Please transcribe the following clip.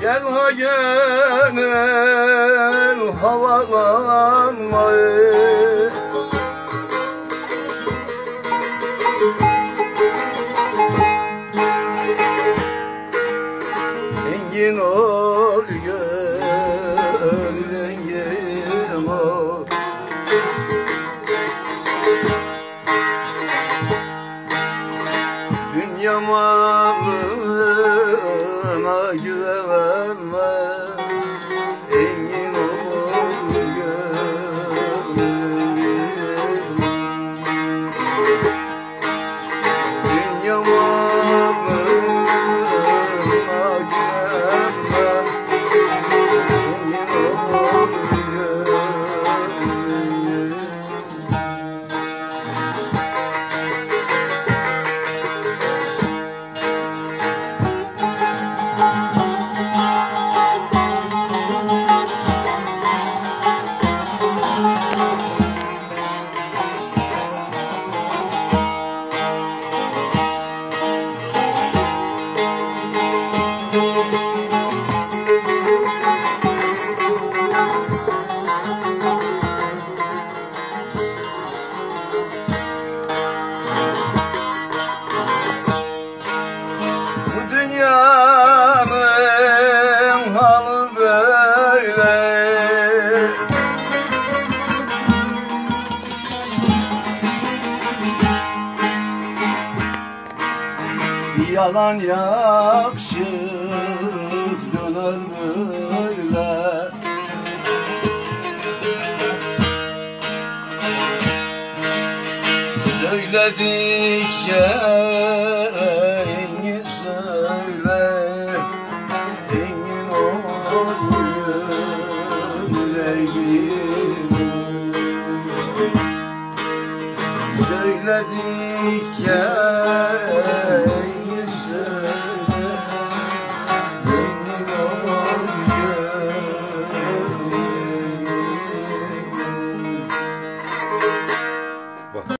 Gel ha gel havalanma, engin ol gel engin ol. Dünya malına güvenme, engin ol gel engin ol. Dünya malına güvenme, engin ol gel engin ol. Bu dünyanın halı böyle, yalan yakışık döner böyle. Söyledikçe engin söyle, engin ol yüreğim. Söyledikçe